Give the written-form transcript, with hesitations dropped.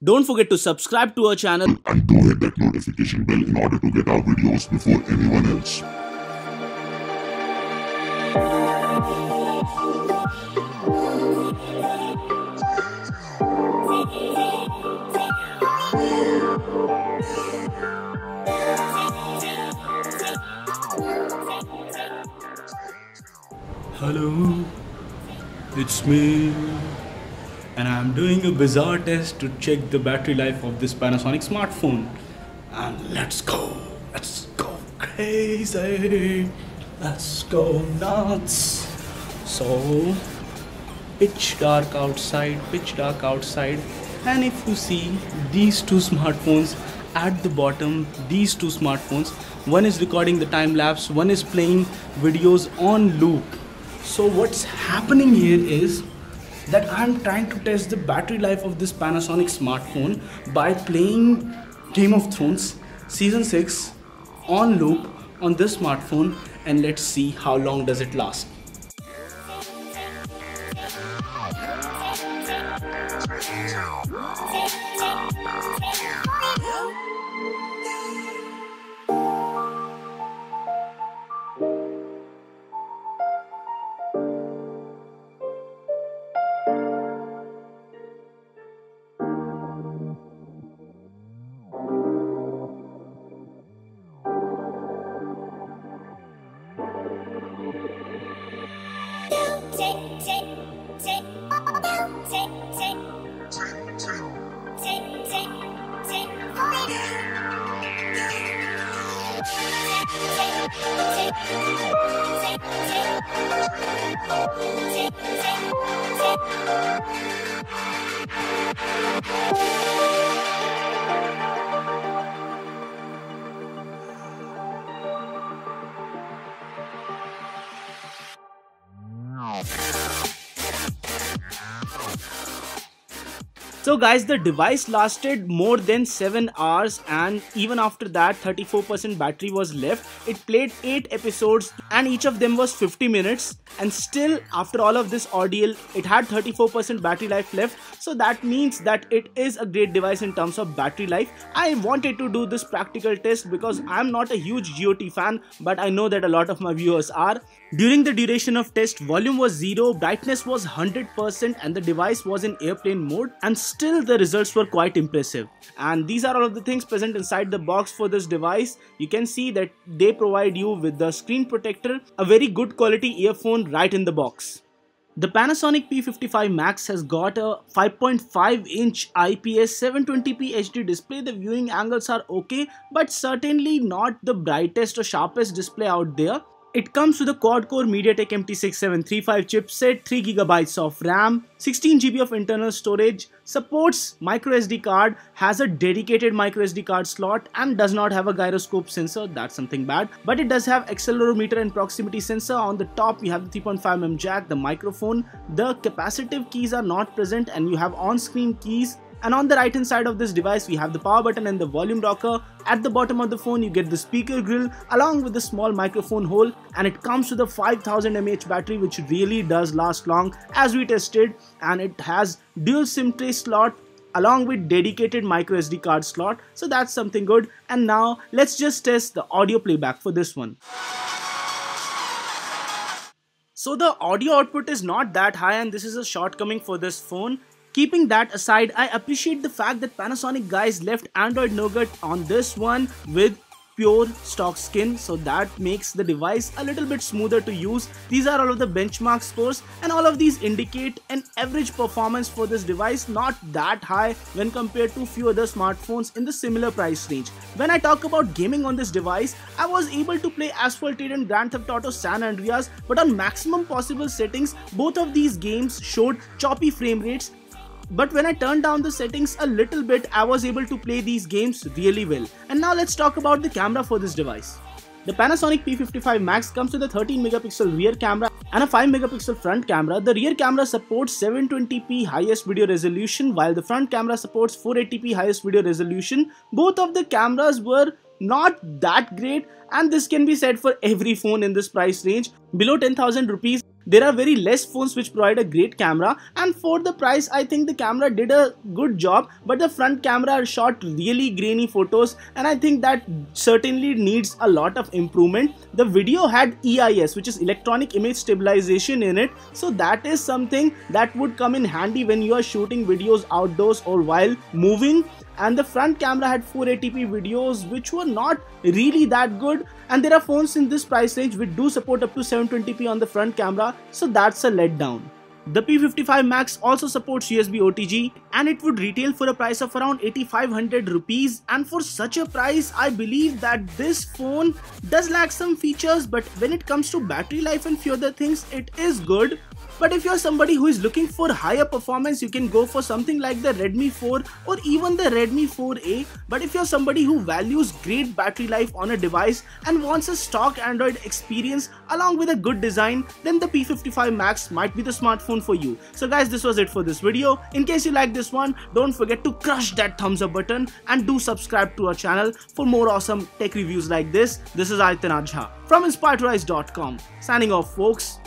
Don't forget to subscribe to our channel and do hit that notification bell in order to get our videos before anyone else. Hello, it's me, and I'm doing a bizarre test to check the battery life of this Panasonic smartphone. And let's go crazy, let's go nuts. So, pitch dark outside, and if you see these two smartphones at the bottom, these two smartphones, one is recording the time lapse, one is playing videos on loop. So what's happening here is that I'm trying to test the battery life of this Panasonic smartphone by playing Game of Thrones season 6 on loop on this smartphone, and let's see how long does it last. So guys, the device lasted more than 7 hours, and even after that 34% battery was left. It played 8 episodes and each of them was 50 minutes, and still after all of this ordeal it had 34% battery life left. So that means that it is a great device in terms of battery life. I wanted to do this practical test because I'm not a huge GOT fan, but I know that a lot of my viewers are. During the duration of test, volume was 0, brightness was 100%, and the device was in airplane mode, and still the results were quite impressive. And these are all of the things present inside the box for this device. You can see that they provide you with the screen protector, a very good quality earphone right in the box. The Panasonic P55 Max has got a 5.5-inch IPS 720p HD display. The viewing angles are okay, but certainly not the brightest or sharpest display out there. It comes with a quad-core Mediatek MT6735 chipset, 3GB of RAM, 16GB of internal storage, supports microSD card, has a dedicated microSD card slot, and does not have a gyroscope sensor. That's something bad. But it does have accelerometer and proximity sensor. On the top, you have the 3.5mm jack, the microphone. The capacitive keys are not present, and you have on-screen keys. And on the right hand side of this device, we have the power button and the volume rocker. At the bottom of the phone, you get the speaker grill along with the small microphone hole, and it comes with a 5000 mAh battery, which really does last long as we tested, and it has dual SIM tray slot along with dedicated microSD card slot. So that's something good. And now let's just test the audio playback for this one. So the audio output is not that high, and this is a shortcoming for this phone. Keeping that aside, I appreciate the fact that Panasonic guys left Android Nougat on this one with pure stock skin, so that makes the device a little bit smoother to use. These are all of the benchmark scores, and all of these indicate an average performance for this device, not that high when compared to few other smartphones in the similar price range. When I talk about gaming on this device, I was able to play Asphalted and Grand Theft Auto San Andreas, but on maximum possible settings, both of these games showed choppy frame rates. But when I turned down the settings a little bit, I was able to play these games really well. And now let's talk about the camera for this device. The Panasonic P55 Max comes with a 13MP rear camera and a 5MP front camera. The rear camera supports 720p highest video resolution, while the front camera supports 480p highest video resolution. Both of the cameras were not that great, and this can be said for every phone in this price range. Below 10,000 rupees, There are very less phones which provide a great camera, and for the price I think the camera did a good job, but the front camera shot really grainy photos and I think that certainly needs a lot of improvement. The video had EIS, which is electronic image stabilization in it, so that is something that would come in handy when you are shooting videos outdoors or while moving. And the front camera had 480p videos which were not really that good, and there are phones in this price range which do support up to 720p on the front camera, so that's a letdown. The P55 Max also supports USB OTG and it would retail for a price of around 8500 rupees, and for such a price I believe that this phone does lack some features, but when it comes to battery life and few other things it is good. But if you're somebody who is looking for higher performance, you can go for something like the Redmi 4 or even the Redmi 4A. But if you're somebody who values great battery life on a device and wants a stock Android experience along with a good design, then the P55 Max might be the smartphone for you. So guys, this was it for this video. In case you like this one, don't forget to crush that thumbs up button and do subscribe to our channel for more awesome tech reviews like this. This is Aditya Jha from inspiredrise.com. Signing off folks.